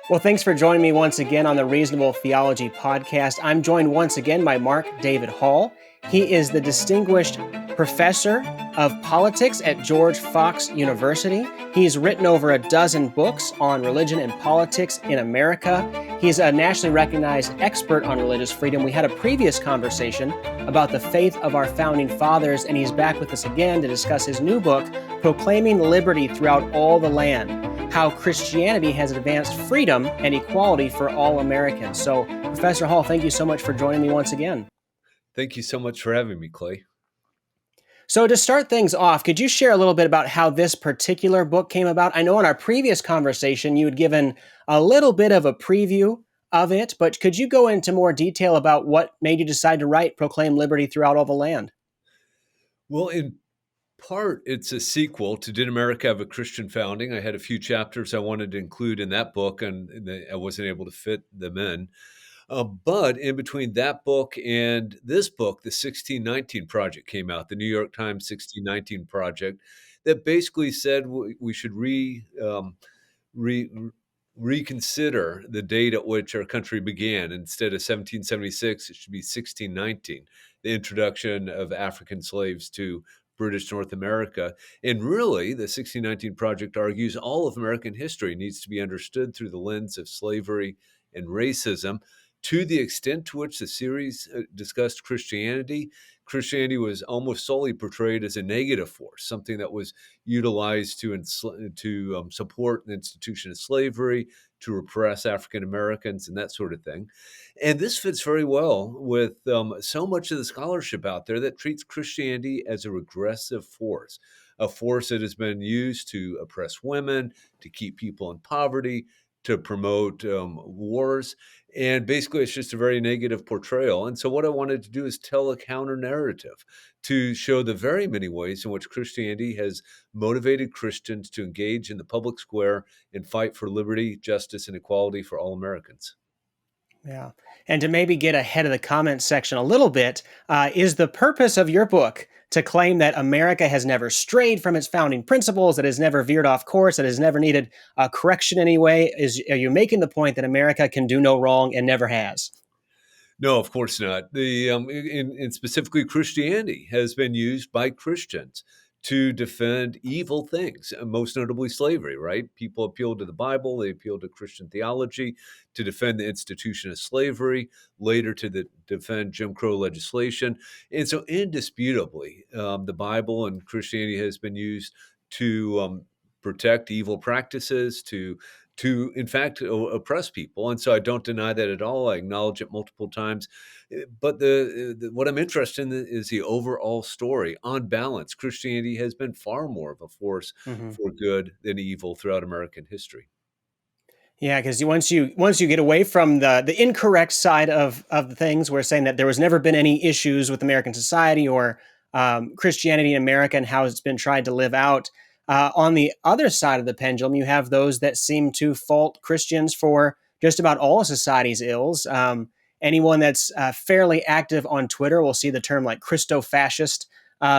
Well, thanks for joining me once again on the Reasonable Theology podcast. I'm joined once again by Mark David Hall. He is the Distinguished Professor of Politics at George Fox University. He's written over a dozen books on religion and politics in America. He's a nationally recognized expert on religious freedom. We had a previous conversation about the faith of our founding fathers, and he's back with us again to discuss his new book, Proclaiming Liberty Throughout All the Land: How Christianity Has Advanced Freedom and Equality for All Americans. So, Professor Hall, thank you so much for joining me once again. Thank you so much for having me, Clay. So, to start things off, could you share a little bit about how this particular book came about? I know in our previous conversation you had given a little bit of a preview of it, but could you go into more detail about what made you decide to write Proclaim Liberty Throughout All the Land? Well, in part, it's a sequel to Did America Have a Christian Founding? I had a few chapters I wanted to include in that book, and I wasn't able to fit them in. But in between that book and this book, the 1619 Project came out, the New York Times 1619 Project, that basically said we should re, reconsider the date at which our country began. Instead of 1776, it should be 1619, the introduction of African slaves to British North America. And really, the 1619 Project argues all of American history needs to be understood through the lens of slavery and racism. To the extent to which the series discussed Christianity, Christianity was almost solely portrayed as a negative force, something that was utilized to support the institution of slavery, to repress African Americans, and that sort of thing. And this fits very well with so much of the scholarship out there that treats Christianity as a regressive force, a force that has been used to oppress women, to keep people in poverty, to promote wars. And basically, it's just a very negative portrayal. And so, what I wanted to do is tell a counter narrative to show the very many ways in which Christianity has motivated Christians to engage in the public square and fight for liberty, justice, and equality for all Americans. Yeah. And to maybe get ahead of the comments section a little bit, is the purpose of your book to claim that America has never strayed from its founding principles, that has never veered off course, that has never needed a correction anyway? Are you making the point that America can do no wrong and never has? No, of course not. In specifically Christianity has been used by Christians to defend evil things, most notably slavery, right? People appealed to the Bible, they appealed to Christian theology to defend the institution of slavery, later to defend Jim Crow legislation. And so indisputably, the Bible and Christianity has been used to protect evil practices, to in fact oppress people. And so I don't deny that at all. I acknowledge it multiple times. But what I'm interested in is the overall story. On balance, Christianity has been far more of a force Mhm. for good than evil throughout American history. Yeah, because once you get away from the incorrect side of the things, we're saying that there was never been any issues with American society or Christianity in America and how it's been tried to live out. On the other side of the pendulum, you have those that seem to fault Christians for just about all society's ills. Anyone that's fairly active on Twitter will see the term like Christo-fascist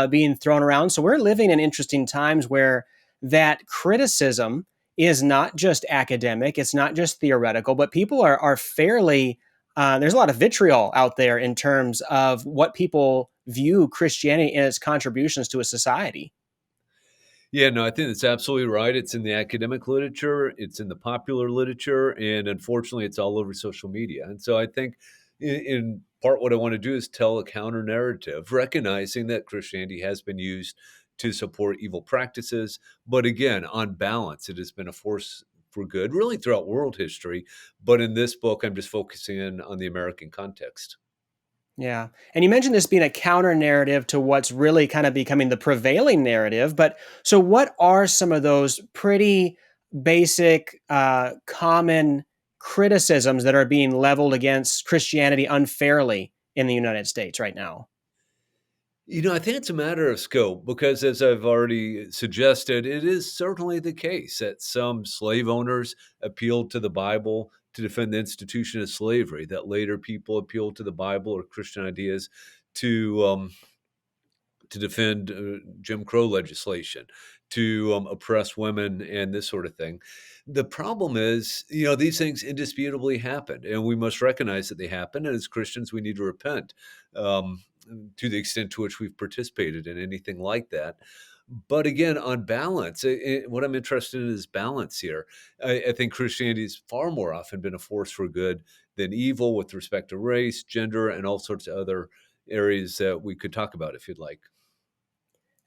being thrown around. So we're living in interesting times where that criticism is not just academic, it's not just theoretical, but people are fairly, there's a lot of vitriol out there in terms of what people view Christianity and its contributions to a society. Yeah, no, I think that's absolutely right. It's in the academic literature, it's in the popular literature, and unfortunately, it's all over social media. And so I think in part what I want to do is tell a counter narrative, recognizing that Christianity has been used to support evil practices. But again, on balance, it has been a force for good, really throughout world history. But in this book, I'm just focusing in on the American context. Yeah. And you mentioned this being a counter narrative to what's really kind of becoming the prevailing narrative. But so, what are some of those pretty basic, common criticisms that are being leveled against Christianity unfairly in the United States right now? I think it's a matter of scope because, as I've already suggested, it is certainly the case that some slave owners appealed to the Bible to defend the institution of slavery, that later people appealed to the Bible or Christian ideas to to defend Jim Crow legislation, to oppress women and this sort of thing. The problem is, these things indisputably happened, and we must recognize that they happen. And as Christians, we need to repent um, to the extent to which we've participated in anything like that. But again, on balance, what I'm interested in is balance here. I think Christianity has far more often been a force for good than evil with respect to race, gender, and all sorts of other areas that we could talk about if you'd like.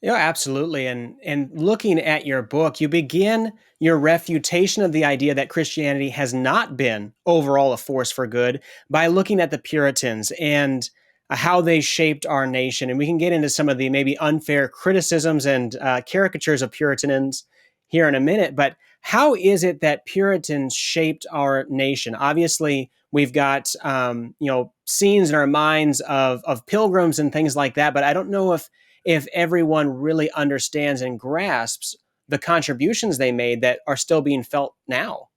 Yeah, absolutely. And looking at your book, you begin your refutation of the idea that Christianity has not been overall a force for good by looking at the Puritans and how they shaped our nation. And we can get into some of the maybe unfair criticisms and caricatures of Puritans here in a minute. But how is it that Puritans shaped our nation? Obviously, we've got scenes in our minds of pilgrims and things like that. But I don't know if everyone really understands and grasps the contributions they made that are still being felt now.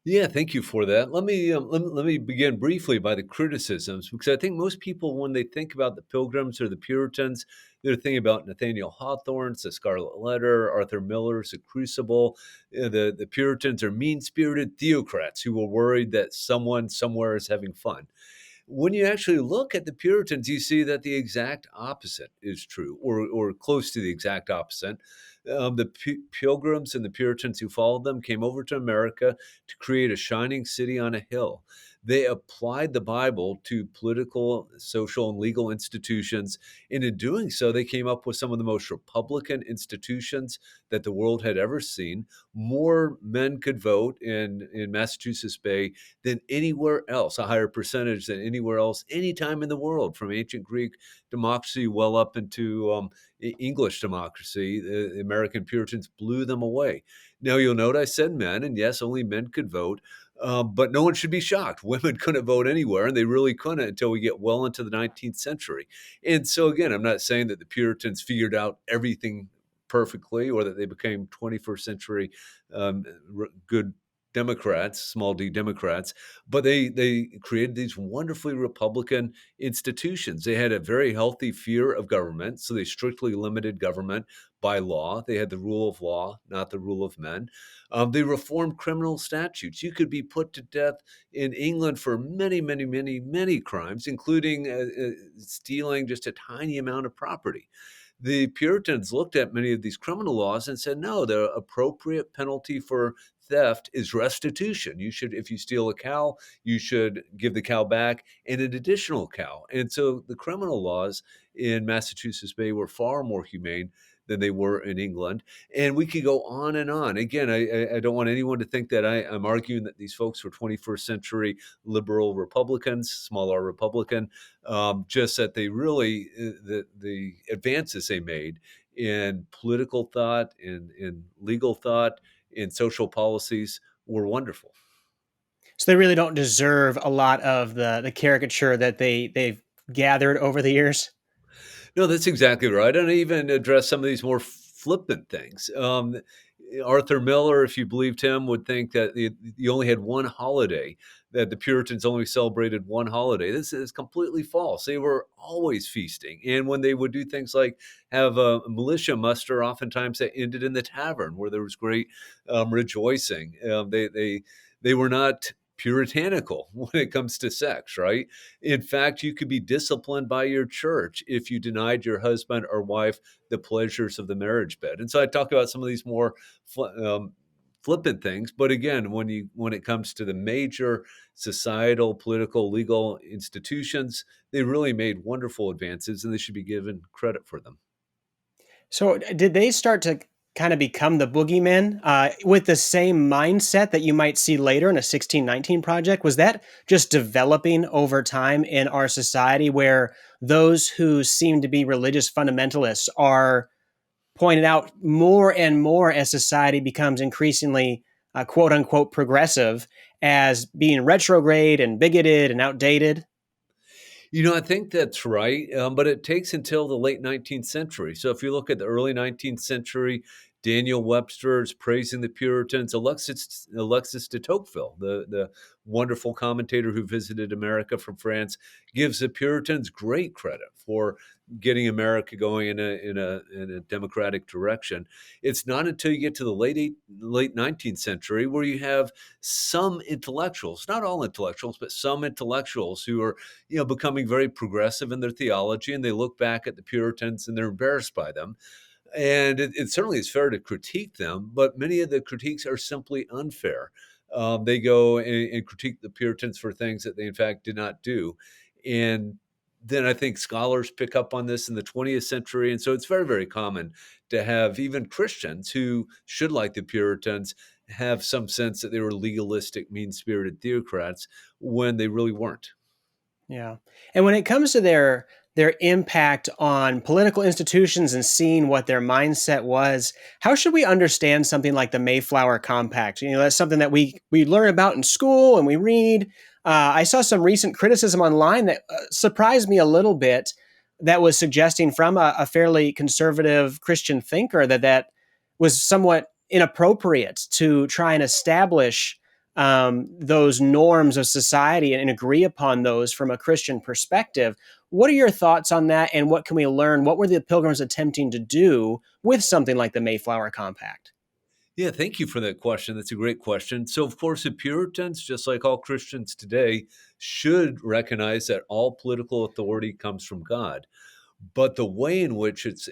Yeah, thank you for that. Let me begin briefly by the criticisms, because I think most people, when they think about the Pilgrims or the Puritans, they're thinking about Nathaniel Hawthorne's The Scarlet Letter, Arthur Miller's The Crucible. The Puritans are mean-spirited theocrats who were worried that someone somewhere is having fun. When you actually look at the Puritans, you see that the exact opposite is true, or close to the exact opposite. The Pilgrims and the Puritans who followed them came over to America to create a shining city on a hill. They applied the Bible to political, social, and legal institutions. And in doing so, they came up with some of the most Republican institutions that the world had ever seen. More men could vote in Massachusetts Bay than anywhere else, a higher percentage than anywhere else, anytime in the world, from ancient Greek democracy well up into English democracy. The American Puritans blew them away. Now, you'll note I said men, and yes, only men could vote. But no one should be shocked. Women couldn't vote anywhere, and they really couldn't until we get well into the 19th century. And so, again, I'm not saying that the Puritans figured out everything perfectly or that they became 21st century good Democrats, small d Democrats, but they created these wonderfully Republican institutions. They had a very healthy fear of government, so they strictly limited government by law. They had the rule of law, not the rule of men. They reformed criminal statutes. You could be put to death in England for many, many, many, many crimes, including stealing just a tiny amount of property. The Puritans looked at many of these criminal laws and said, no, the appropriate penalty for theft is restitution. You should, if you steal a cow, you should give the cow back and an additional cow. And so the criminal laws in Massachusetts Bay were far more humane than they were in England. And we could go on and on. Again, I don't want anyone to think that I'm arguing that these folks were 21st century liberal Republicans, small r Republican, just that they really, the advances they made in political thought, in legal thought, in social policies were wonderful. So they really don't deserve a lot of the caricature that they've gathered over the years. No, that's exactly right. And I even address some of these more flippant things. Arthur Miller, if you believed him, would think that you only had one holiday, that the Puritans only celebrated one holiday. This is completely false. They were always feasting. And when they would do things like have a militia muster, oftentimes that ended in the tavern where there was great rejoicing. They were not puritanical when it comes to sex, right? In fact, you could be disciplined by your church if you denied your husband or wife the pleasures of the marriage bed. And so I talk about some of these more flippant things, but again, when it comes to the major societal, political, legal institutions, they really made wonderful advances, and they should be given credit for them. So did they start to kind of become the boogeymen with the same mindset that you might see later in a 1619 project? Was that just developing over time in our society where those who seem to be religious fundamentalists are pointed out more and more as society becomes increasingly quote unquote progressive as being retrograde and bigoted and outdated? I think that's right, but it takes until the late 19th century. So if you look at the early 19th century Daniel Webster is praising the Puritans. Alexis de Tocqueville, the wonderful commentator who visited America from France, gives the Puritans great credit for getting America going in a democratic direction. It's not until you get to the late 19th century where you have some intellectuals, not all intellectuals, but some intellectuals who are becoming very progressive in their theology, and they look back at the Puritans and they're embarrassed by them. And it certainly is fair to critique them, but many of the critiques are simply unfair. They go and critique the Puritans for things that they, in fact, did not do. And then I think scholars pick up on this in the 20th century. And so it's very, very common to have even Christians who should, like the Puritans, have some sense that they were legalistic, mean spirited theocrats when they really weren't. Yeah. And when it comes to their impact on political institutions and seeing what their mindset was, how should we understand something like the Mayflower Compact? That's something that we learn about in school and we read. I saw some recent criticism online that surprised me a little bit. That was suggesting from a fairly conservative Christian thinker that was somewhat inappropriate to try and establish those norms of society and agree upon those from a Christian perspective. What are your thoughts on that, and what can we learn? What were the Pilgrims attempting to do with something like the Mayflower Compact? Yeah, thank you for that question. That's a great question. So, of course, the Puritans, just like all Christians today, should recognize that all political authority comes from God, but the way in which it's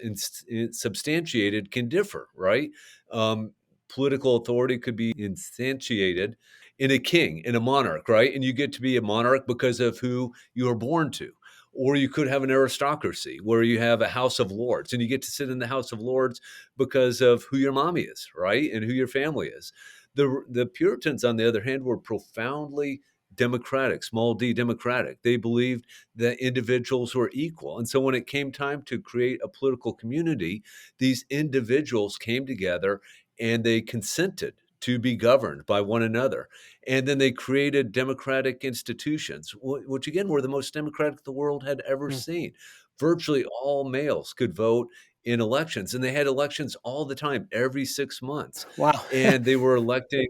substantiated can differ, right? Um, Political authority could be instantiated in a king, in a monarch, right? And you get to be a monarch because of who you are born to. Or you could have an aristocracy where you have a House of Lords and you get to sit in the House of Lords because of who your mommy is, right? And who your family is. The Puritans, on the other hand, were profoundly democratic, small d democratic. They believed that individuals were equal. And so when it came time to create a political community, these individuals came together and they consented to be governed by one another. And then they created democratic institutions, which again were the most democratic the world had ever Hmm. seen. Virtually all males could vote in elections, and they had elections all the time, every 6 months. Wow. And they were electing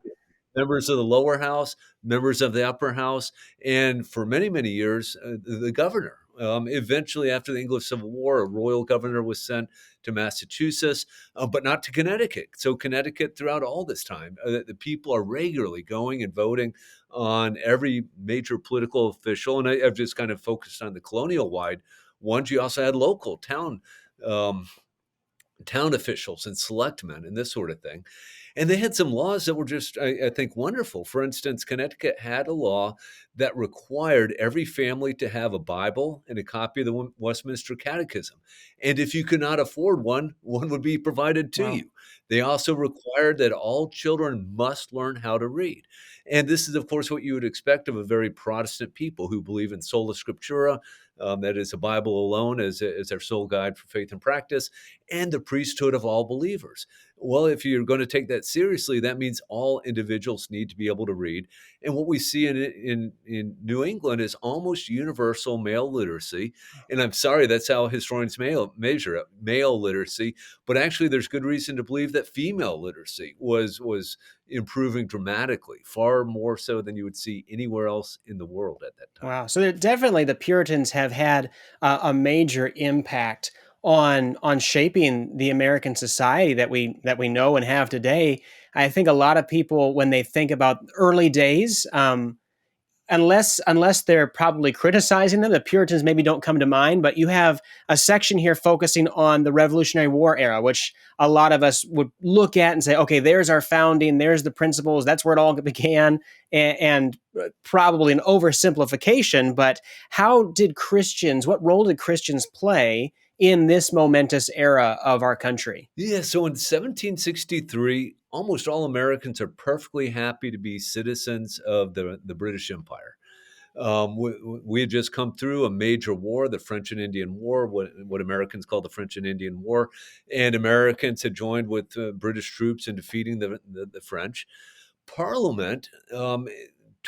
members of the lower house, members of the upper house, and for many, many years, the governor. Eventually, after the English Civil War, a royal governor was sent to Massachusetts, but not to Connecticut. So, Connecticut, throughout all this time, the people are regularly going and voting on every major political official. And I've just kind of focused on the colonial wide ones. You also had local um, town officials and selectmen and this sort of thing. And they had some laws that were just, I think, wonderful. For instance, Connecticut had a law that required every family to have a Bible and a copy of the Westminster Catechism. And if you could not afford one, one would be provided to Wow. you. They also required that all children must learn how to read. And this is, of course, what you would expect of a very Protestant people who believe in sola scriptura, that is, a Bible alone as their sole guide for faith and practice, and the priesthood of all believers. Well, if you're going to take that seriously, that means all individuals need to be able to read. And what we see in New England is almost universal male literacy. And I'm sorry, that's how historians measure it, male literacy. But actually, there's good reason to believe that female literacy was improving dramatically, far more so than you would see anywhere else in the world at that time. Wow. So definitely the Puritans have had a major impact on shaping the American society that we know and have today. I think a lot of people, when they think about early days, unless they're probably criticizing them, the Puritans maybe don't come to mind. But you have a section here focusing on the Revolutionary War era, which a lot of us would look at and say, okay, there's our founding, there's the principles, that's where it all began, and probably an oversimplification. But what role did Christians play in this momentous era of our country? Yeah, so in 1763, almost all Americans are perfectly happy to be citizens of the British Empire. We had just come through a major war, the French and Indian War, what Americans call the French and Indian War, and Americans had joined with British troops in defeating the French. Parliament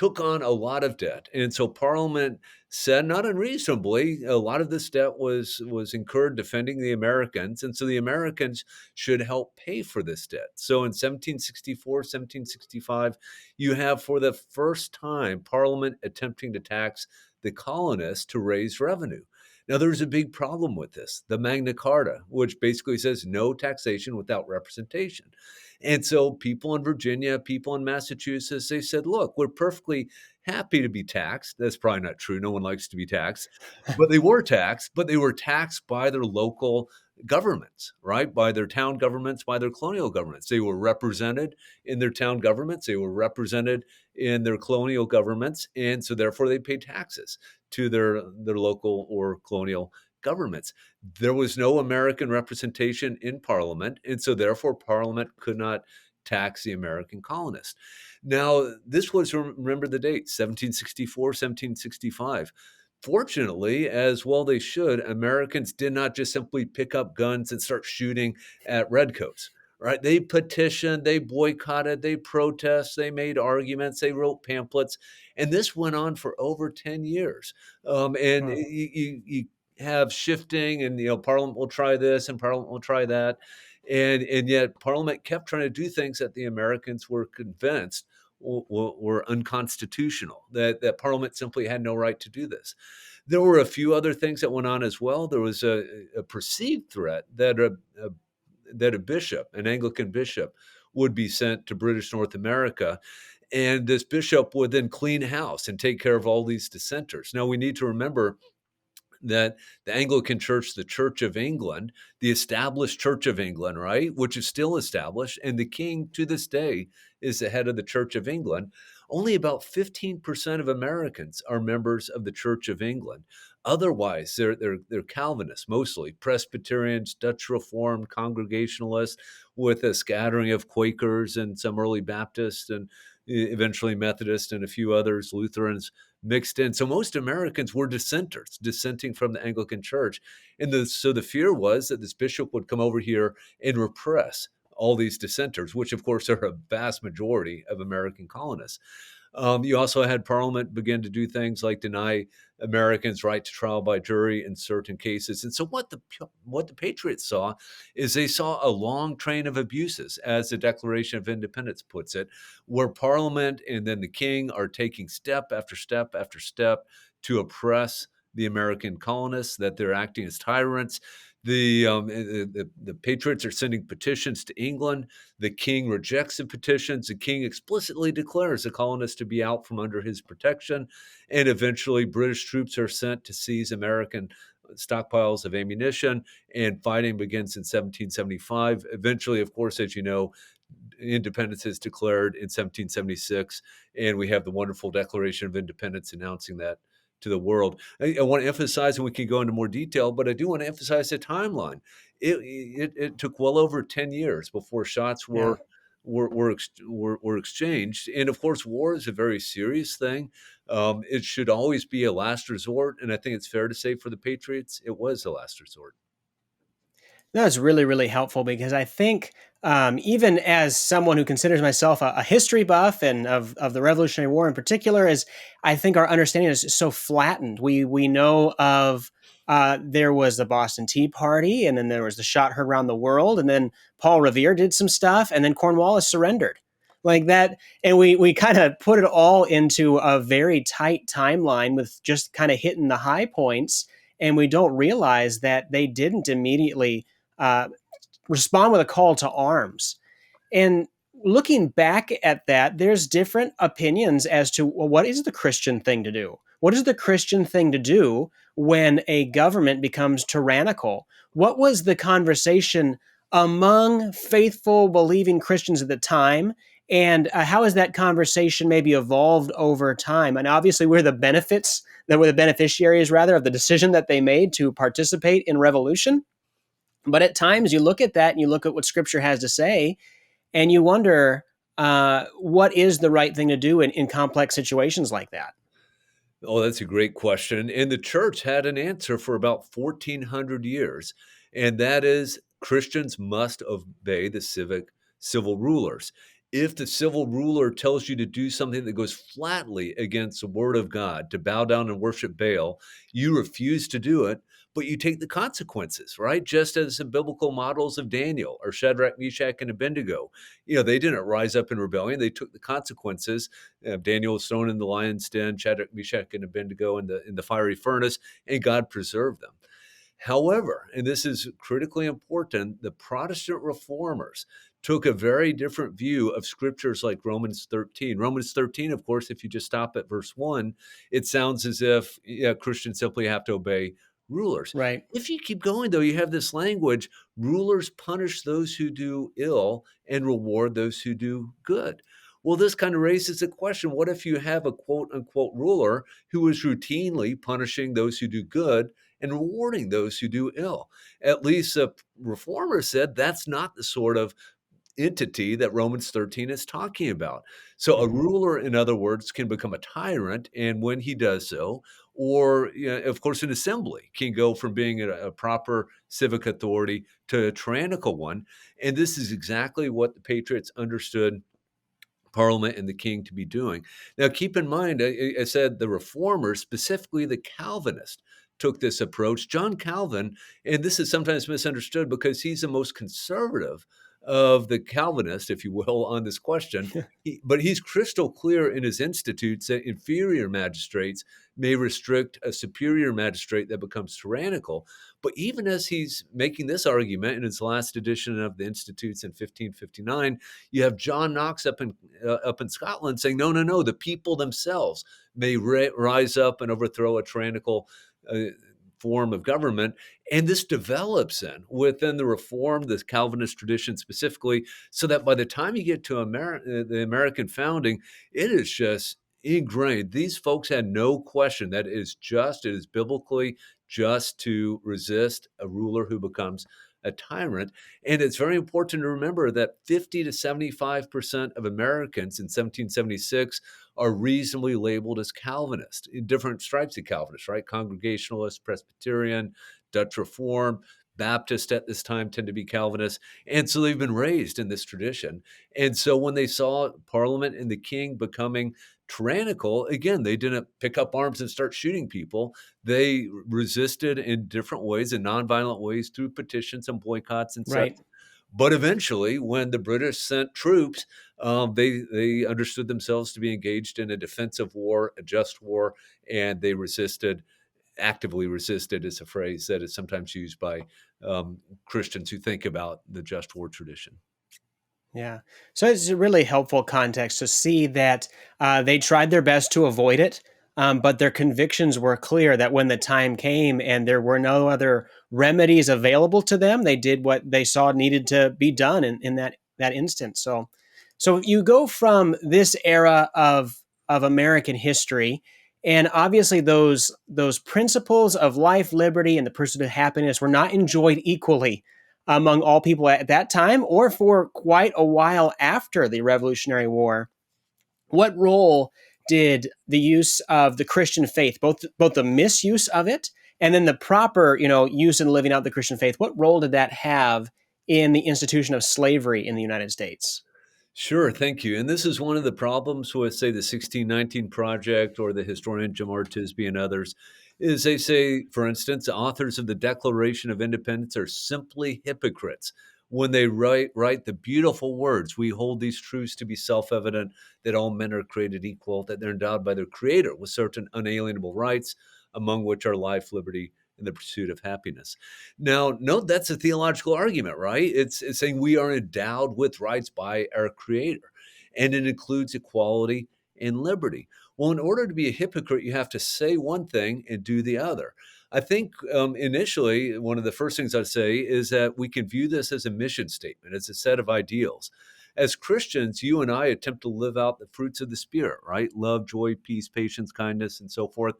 took on a lot of debt. And so Parliament said, not unreasonably, a lot of this debt was incurred defending the Americans. And so the Americans should help pay for this debt. So in 1764, 1765, you have for the first time Parliament attempting to tax the colonists to raise revenue. Now, there's a big problem with this, the Magna Carta, which basically says no taxation without representation. And so people in Virginia, people in Massachusetts, they said, look, we're perfectly happy to be taxed. That's probably not true. No one likes to be taxed, but they were taxed by their local governments, right? By their town governments, by their colonial governments. They were represented in their town governments. They were represented in their colonial governments. And so therefore they paid taxes to their local or colonial governments. There was no American representation in Parliament, and so therefore Parliament could not tax the American colonists. Now, this was, remember the date, 1764, 1765. Fortunately, as well they should, Americans did not just simply pick up guns and start shooting at redcoats. Right? They petitioned, they boycotted, they protested, they made arguments, they wrote pamphlets, and this went on for over 10 years. And Hmm. you have shifting, and Parliament will try this and Parliament will try that, and yet Parliament kept trying to do things that the Americans were convinced were unconstitutional. That Parliament simply had no right to do this. There were a few other things that went on as well. There was a perceived threat that a bishop, an Anglican bishop, would be sent to British North America. And this bishop would then clean house and take care of all these dissenters. Now, we need to remember that the Anglican Church, the Church of England, the established Church of England, right, which is still established, and the king to this day is the head of the Church of England. Only about 15% of Americans are members of the Church of England. Otherwise, they're Calvinists, mostly Presbyterians, Dutch Reformed, Congregationalists, with a scattering of Quakers and some early Baptists and eventually Methodists and a few others, Lutherans mixed in. So most Americans were dissenters, dissenting from the Anglican Church. And so the fear was that this bishop would come over here and repress all these dissenters, which of course are a vast majority of American colonists. You also had Parliament begin to do things like deny Americans right to trial by jury in certain cases. And so what the Patriots saw is they saw a long train of abuses, as the Declaration of Independence puts it, where Parliament and then the King are taking step after step after step to oppress the American colonists, that they're acting as tyrants. The Patriots are sending petitions to England. The king rejects the petitions. The king explicitly declares the colonists to be out from under his protection. And eventually, British troops are sent to seize American stockpiles of ammunition, and fighting begins in 1775. Eventually, of course, as you know, independence is declared in 1776, and we have the wonderful Declaration of Independence announcing that to the world. I want to emphasize, and we can go into more detail, but I do want to emphasize the timeline. It took well over 10 years before shots Yeah. were exchanged, and of course, war is a very serious thing. It should always be a last resort, and I think it's fair to say for the Patriots, it was the last resort. That was really, really helpful because I think even as someone who considers myself a history buff and of the Revolutionary War in particular, is I think our understanding is so flattened. We know of there was the Boston Tea Party, and then there was the shot heard around the world, and then Paul Revere did some stuff, and then Cornwallis surrendered like that, and we kind of put it all into a very tight timeline with just kind of hitting the high points, and we don't realize that they didn't immediately uh, respond with a call to arms. And looking back at that, there's different opinions as to, well, what is the Christian thing to do? What is the Christian thing to do when a government becomes tyrannical? What was the conversation among faithful, believing Christians at the time? And how has that conversation maybe evolved over time? And obviously, that we're the beneficiaries rather of the decision that they made to participate in revolution. But at times you look at that and you look at what scripture has to say, and you wonder what is the right thing to do in complex situations like that. Oh, that's a great question. And the church had an answer for about 1400 years, and that is Christians must obey the civil rulers. If the civil ruler tells you to do something that goes flatly against the word of God, to bow down and worship Baal, you refuse to do it, but you take the consequences, right? Just as the biblical models of Daniel or Shadrach, Meshach, and Abednego. They didn't rise up in rebellion. They took the consequences. Daniel was thrown in the lion's den, Shadrach, Meshach, and Abednego in the fiery furnace, and God preserved them. However, and this is critically important, the Protestant reformers took a very different view of scriptures like Romans 13. Romans 13, of course, if you just stop at verse 1, it sounds as if Christians simply have to obey rulers. Right. If you keep going, though, you have this language: rulers punish those who do ill and reward those who do good. Well, this kind of raises the question: what if you have a quote unquote ruler who is routinely punishing those who do good and rewarding those who do ill? At least the reformers said that's not the sort of entity that Romans 13 is talking about. So a Mhm. ruler, in other words, can become a tyrant, and when he does so, or of course, an assembly can go from being a proper civic authority to a tyrannical one. And this is exactly what the Patriots understood Parliament and the king to be doing. Now, keep in mind, I said the reformers, specifically the Calvinists, took this approach. John Calvin, and this is sometimes misunderstood because he's the most conservative of the Calvinists, if you will, on this question. But he's crystal clear in his institutes that inferior magistrates may restrict a superior magistrate that becomes tyrannical. But even as he's making this argument in his last edition of the Institutes in 1559, you have John Knox up in Scotland saying, no, no, no, the people themselves may rise up and overthrow a tyrannical uh, form of government. And this develops within the Reformed, the Calvinist tradition specifically, so that by the time you get to the American founding, it is just ingrained. These folks had no question that it is biblically just to resist a ruler who becomes a tyrant. And it's very important to remember that 50 to 75% of Americans in 1776 are reasonably labeled as Calvinist, in different stripes of Calvinist, right? Congregationalist, Presbyterian, Dutch Reform, Baptist at this time tend to be Calvinists. And so they've been raised in this tradition. And so when they saw Parliament and the king becoming tyrannical, again, they didn't pick up arms and start shooting people. They resisted in different ways, in nonviolent ways, through petitions and boycotts and such. Right. But eventually, when the British sent troops, they understood themselves to be engaged in a defensive war, a just war, and they resisted, actively resisted is a phrase that is sometimes used by Christians who think about the just war tradition. Yeah. So it's a really helpful context to see that they tried their best to avoid it, but their convictions were clear that when the time came and there were no other remedies available to them, they did what they saw needed to be done in that instance. So you go from this era of American history, and obviously those principles of life, liberty, and the pursuit of happiness were not enjoyed equally among all people at that time or for quite a while after the Revolutionary War. What role did the use of the Christian faith, both the misuse of it and then the proper, use and living out the Christian faith, what role did that have in the institution of slavery in the United States? Sure, thank you. And this is one of the problems with, say, the 1619 Project or the historian Jim R. Tisby and others, is they say, for instance, authors of the Declaration of Independence are simply hypocrites when they write the beautiful words, "We hold these truths to be self-evident, that all men are created equal, that they're endowed by their Creator with certain unalienable rights, among which are life, liberty, and the pursuit of happiness." Now, note that's a theological argument, right? It's saying we are endowed with rights by our Creator, and it includes equality and liberty. Well, in order to be a hypocrite, you have to say one thing and do the other. I think initially, one of the first things I'd say is that we can view this as a mission statement, as a set of ideals. As Christians, you and I attempt to live out the fruits of the Spirit, right? Love, joy, peace, patience, kindness, and so forth.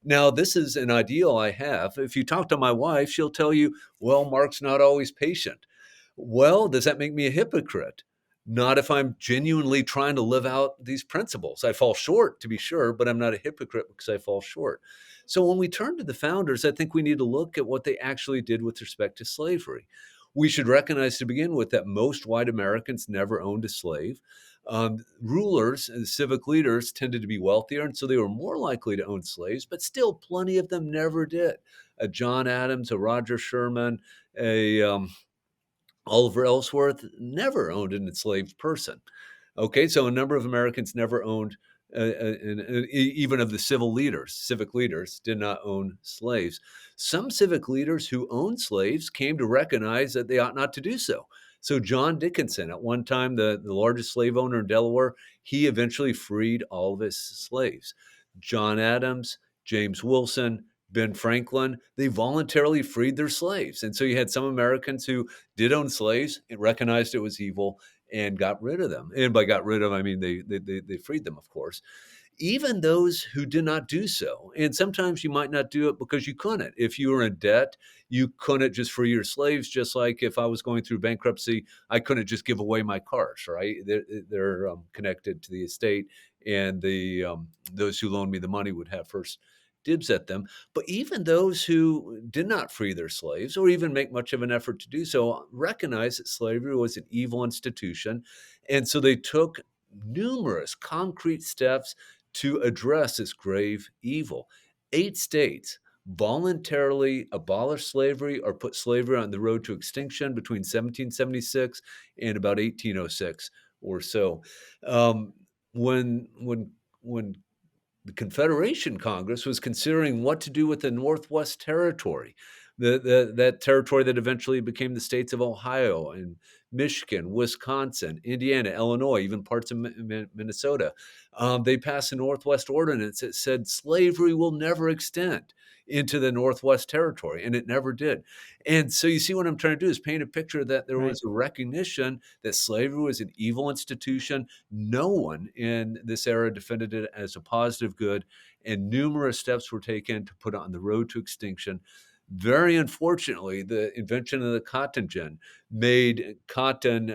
Now, this is an ideal I have. If you talk to my wife, she'll tell you, well, Mark's not always patient. Well, does that make me a hypocrite? Not if I'm genuinely trying to live out these principles. I fall short, to be sure, but I'm not a hypocrite because I fall short. So when we turn to the founders, I think we need to look at what they actually did with respect to slavery. We should recognize to begin with that most white Americans never owned a slave. Rulers and civic leaders tended to be wealthier, and so they were more likely to own slaves, but still plenty of them never did. A John Adams, a Roger Sherman, a Oliver Ellsworth never owned an enslaved person. Okay, so a number of Americans never owned, even of the civic leaders did not own slaves. Some civic leaders who owned slaves came to recognize that they ought not to do so. So John Dickinson, at one time the largest slave owner in Delaware, he eventually freed all of his slaves. John Adams, James Wilson, Ben Franklin, they voluntarily freed their slaves. And so you had some Americans who did own slaves and recognized it was evil and got rid of them. And by got rid of, I mean they freed them, of course. Even those who did not do so, and sometimes you might not do it because you couldn't. If you were in debt, you couldn't just free your slaves. Just like if I was going through bankruptcy, I couldn't just give away my cars. Right? They're connected to the estate, and the those who loaned me the money would have first dibs at them. But even those who did not free their slaves or even make much of an effort to do so recognized that slavery was an evil institution. And so they took numerous concrete steps to address this grave evil. 8 states voluntarily abolished slavery or put slavery on the road to extinction between 1776 and about 1806 or so. Um, when the Confederation Congress was considering what to do with the Northwest Territory, that territory that eventually became the states of Ohio and Michigan, Wisconsin, Indiana, Illinois, even parts of Minnesota. They passed a Northwest Ordinance that said slavery will never extend into the Northwest Territory, and it never did. And so you see what I'm trying to do is paint a picture that there Right. was a recognition that slavery was an evil institution. No one in this era defended it as a positive good, and numerous steps were taken to put it on the road to extinction. Very unfortunately, the invention of the cotton gin made cotton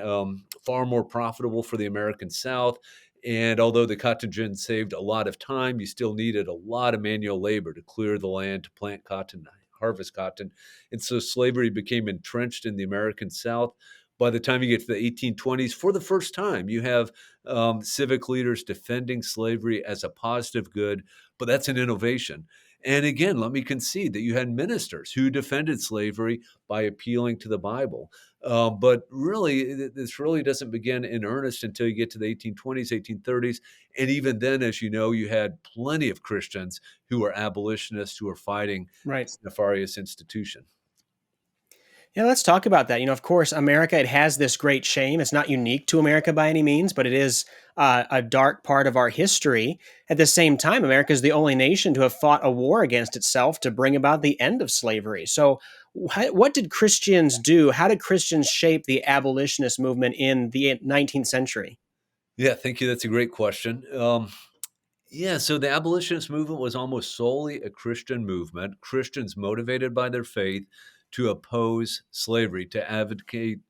far more profitable for the American South. And although the cotton gin saved a lot of time, you still needed a lot of manual labor to clear the land, to plant cotton, harvest cotton. And so slavery became entrenched in the American South. By the time you get to the 1820s, for the first time, you have civic leaders defending slavery as a positive good, but that's an innovation. And again, let me concede that you had ministers who defended slavery by appealing to the Bible. But really, this really doesn't begin in earnest until you get to the 1820s, 1830s. And even then, as you know, you had plenty of Christians who were abolitionists who were fighting Right. this nefarious institution. Yeah, let's talk about that. Of course, America, it has this great shame. It's not unique to America by any means, but it is a dark part of our history. At the same time, America is the only nation to have fought a war against itself to bring about the end of slavery. So, what did Christians do? How did Christians shape the abolitionist movement in the 19th century? Yeah, thank you. That's a great question. Yeah, so the abolitionist movement was almost solely a Christian movement, Christians motivated by their faith to oppose slavery, to advocate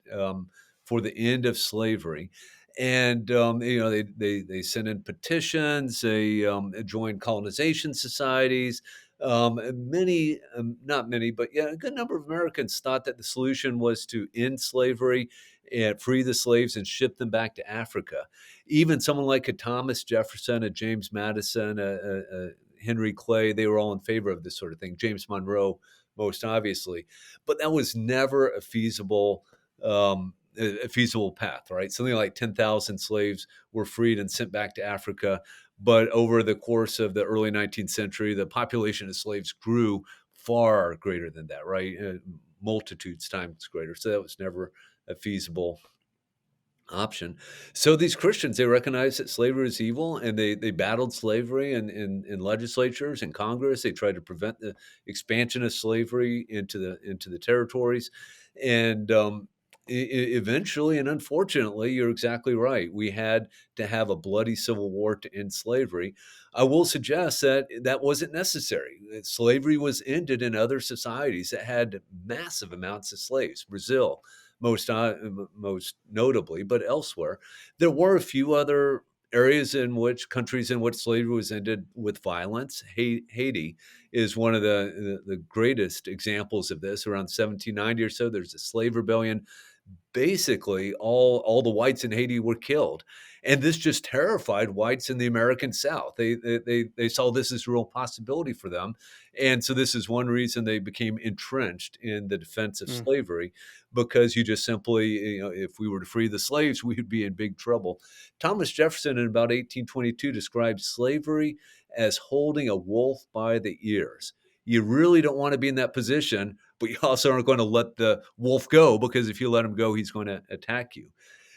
for the end of slavery. And they sent in petitions. They joined colonization societies. Many, not many, but yeah, a good number of Americans thought that the solution was to end slavery and free the slaves and ship them back to Africa. Even someone like a Thomas Jefferson, a James Madison, a Henry Clay, they were all in favor of this sort of thing. James Monroe, most obviously, but that was never a feasible path, right? Something like 10,000 slaves were freed and sent back to Africa. But over the course of the early 19th century, the population of slaves grew far greater than that, right? Multitudes times greater. So that was never a feasible option. So these Christians, they recognized that slavery is evil, and they battled slavery in legislatures and Congress. They tried to prevent the expansion of slavery into the territories, and eventually, and unfortunately, you're exactly right. We had to have a bloody civil war to end slavery. I will suggest that that wasn't necessary. Slavery was ended in other societies that had massive amounts of slaves. Brazil, most notably, but elsewhere, there were a few other areas in which countries in which slavery was ended with violence. Haiti is one of the greatest examples of this. Around 1790 or so, there's a slave rebellion. Basically, all the whites in Haiti were killed, and this just terrified whites in the American South. They saw this as a real possibility for them, and so this is one reason they became entrenched in the defense of Mm. slavery, because you just simply, if we were to free the slaves, we would be in big trouble. Thomas Jefferson in about 1822 described slavery as holding a wolf by the ears. You really don't want to be in that position, but you also aren't going to let the wolf go, because if you let him go, he's going to attack you.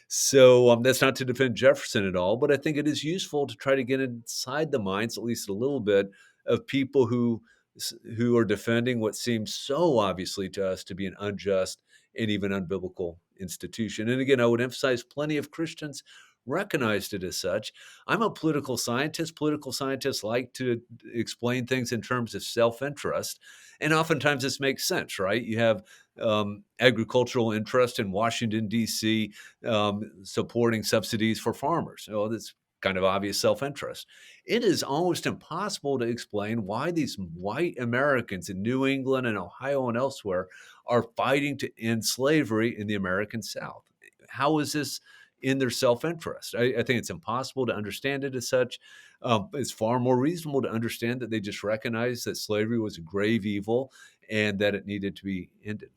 So that's not to defend Jefferson at all, but I think it is useful to try to get inside the minds, at least a little bit, of people who are defending what seems so obviously to us to be an unjust and even unbiblical institution. And again, I would emphasize plenty of Christians recognized it as such. I'm a political scientist. Political scientists like to explain things in terms of self-interest, and oftentimes this makes sense, right? You have agricultural interest in Washington, D.C., supporting subsidies for farmers. Oh, that's kind of obvious self-interest. It is almost impossible to explain why these white Americans in New England and Ohio and elsewhere are fighting to end slavery in the American South. How is this in their self-interest? I think it's impossible to understand it as such. It's far more reasonable to understand that they just recognize that slavery was a grave evil and that it needed to be ended.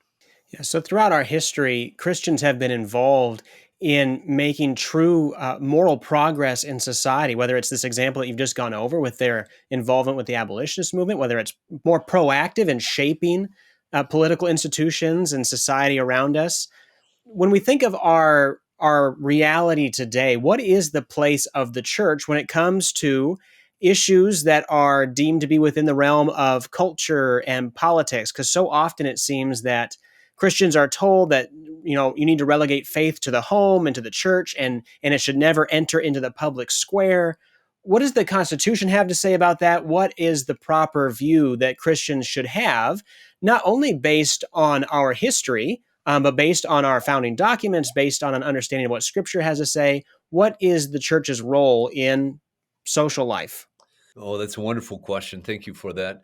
Yeah, so throughout our history, Christians have been involved in making true moral progress in society, whether it's this example that you've just gone over with their involvement with the abolitionist movement, whether it's more proactive in shaping political institutions and society around us. When we think of our reality today, what is the place of the church when it comes to issues that are deemed to be within the realm of culture and politics? Because so often it seems that Christians are told that you need to relegate faith to the home and to the church, and it should never enter into the public square. What does the Constitution have to say about that? What is the proper view that Christians should have, not only based on our history, but based on our founding documents, based on an understanding of what Scripture has to say? What is the church's role in social life? Oh, that's a wonderful question. Thank you for that.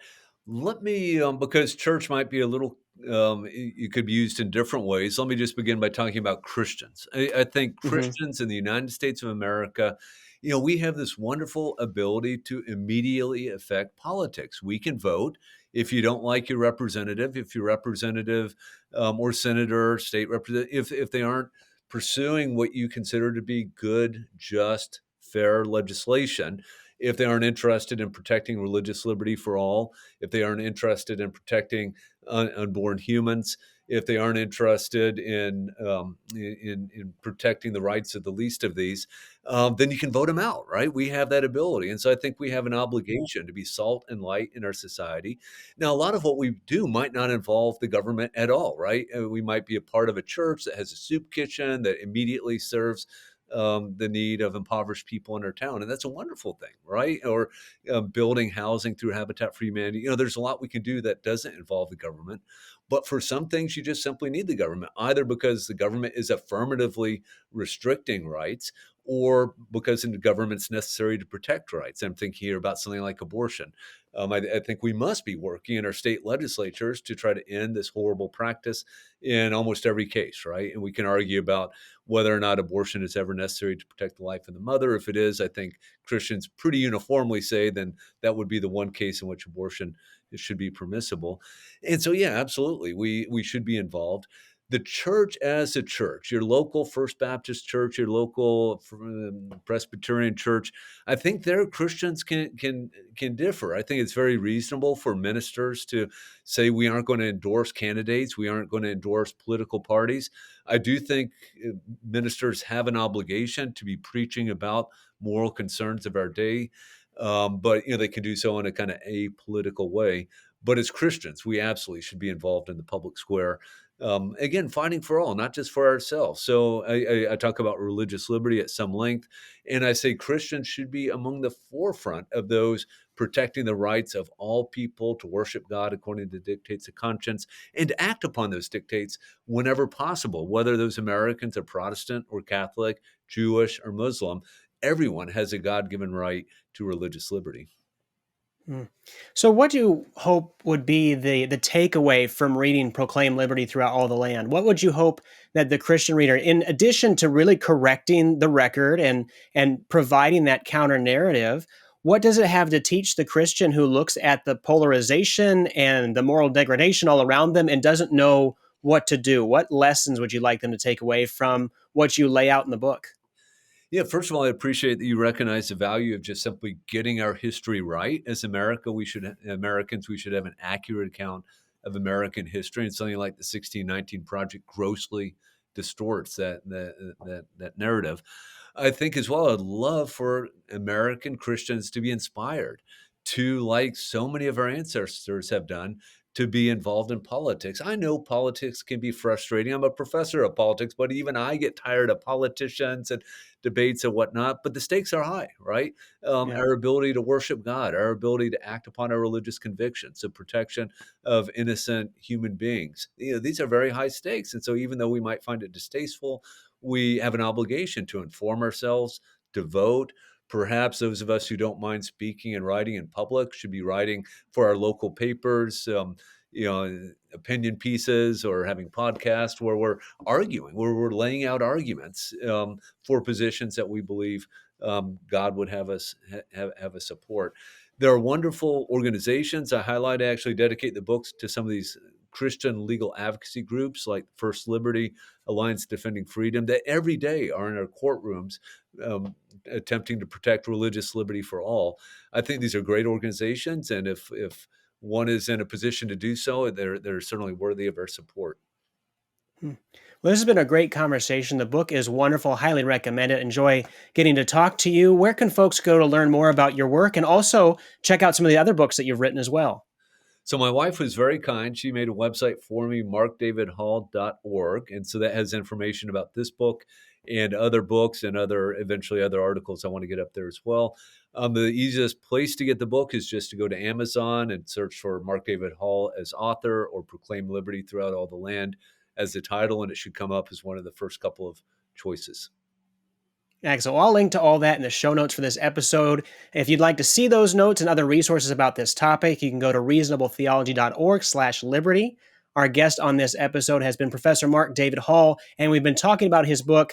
Let me, because church might be a little, it could be used in different ways. Let me just begin by talking about Christians. I think Hmm. Christians in the United States of America, we have this wonderful ability to immediately affect politics. We can vote. If you don't like your representative, if your representative or senator, state representative, if they aren't pursuing what you consider to be good, just, fair legislation, if they aren't interested in protecting religious liberty for all, if they aren't interested in protecting unborn humans, if they aren't interested in protecting the rights of the least of these, then you can vote them out, right? We have that ability, and so I think we have an obligation to be salt and light in our society. Now, a lot of what we do might not involve the government at all, right? We might be a part of a church that has a soup kitchen that immediately serves the need of impoverished people in our town, and that's a wonderful thing, right? Or building housing through Habitat for Humanity. There's a lot we can do that doesn't involve the government, but for some things, you just simply need the government, either because the government is affirmatively restricting rights, or because the government's necessary to protect rights. I'm thinking here about something like abortion. I think we must be working in our state legislatures to try to end this horrible practice in almost every case, right? And we can argue about whether or not abortion is ever necessary to protect the life of the mother. If it is, I think Christians pretty uniformly say then that would be the one case in which abortion should be permissible. And so, yeah, absolutely, we should be involved. The church as a church, your local First Baptist church, your local Presbyterian church, I think their Christians can differ. I think it's very reasonable for ministers to say we aren't going to endorse candidates, we aren't going to endorse political parties. I do think ministers have an obligation to be preaching about moral concerns of our day, but they can do so in a kind of apolitical way. But as Christians, we absolutely should be involved in the public square. Again, fighting for all, not just for ourselves. So I talk about religious liberty at some length, and I say Christians should be among the forefront of those protecting the rights of all people to worship God according to the dictates of conscience and to act upon those dictates whenever possible, whether those Americans are Protestant or Catholic, Jewish or Muslim. everyone has a God-given right to religious liberty. Mm. So, what do you hope would be the takeaway from reading "Proclaim Liberty Throughout All the Land"? What would you hope that the Christian reader, in addition to really correcting the record and providing that counter narrative, what does it have to teach the Christian who looks at the polarization and the moral degradation all around them and doesn't know what to do? What lessons would you like them to take away from what you lay out in the book? Yeah, first of all, I appreciate that you recognize the value of just simply getting our history right. As Americans, we should have an accurate account of American history, and something like the 1619 Project grossly distorts that narrative. I think as well, I'd love for American Christians to be inspired to, like so many of our ancestors have done, to be involved in politics. I know politics can be frustrating. I'm a professor of politics, but even I get tired of politicians and debates and whatnot. But the stakes are high, right? Yeah. Our ability to worship God, our ability to act upon our religious convictions, the protection of innocent human beings. These are very high stakes. And so even though we might find it distasteful, we have an obligation to inform ourselves, to vote. Perhaps those of us who don't mind speaking and writing in public should be writing for our local papers, opinion pieces, or having podcasts where we're arguing, where we're laying out arguments for positions that we believe God would have us have us support. There are wonderful organizations. I highlight, I actually dedicate the books to some of these Christian legal advocacy groups like First Liberty, Alliance Defending Freedom, that every day are in our courtrooms attempting to protect religious liberty for all. I think these are great organizations, and if one is in a position to do so, they're certainly worthy of our support. Hmm. Well, this has been a great conversation. The book is wonderful. Highly recommend it. Enjoy getting to talk to you. Where can folks go to learn more about your work and also check out some of the other books that you've written as well? So my wife was very kind. She made a website for me, markdavidhall.org. And so that has information about this book and other books and eventually other articles I want to get up there as well. The easiest place to get the book is just to go to Amazon and search for Mark David Hall as author, or Proclaim Liberty Throughout All the Land as the title, and it should come up as one of the first couple of choices. So I'll link to all that in the show notes for this episode. If you'd like to see those notes and other resources about this topic, you can go to reasonabletheology.org/liberty. Our guest on this episode has been Professor Mark David Hall, and we've been talking about his book,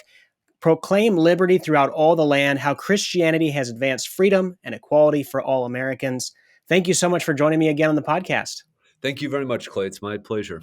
Proclaim Liberty Throughout All the Land, How Christianity Has Advanced Freedom and Equality for All Americans. Thank you so much for joining me again on the podcast. Thank you very much, Clay. It's my pleasure.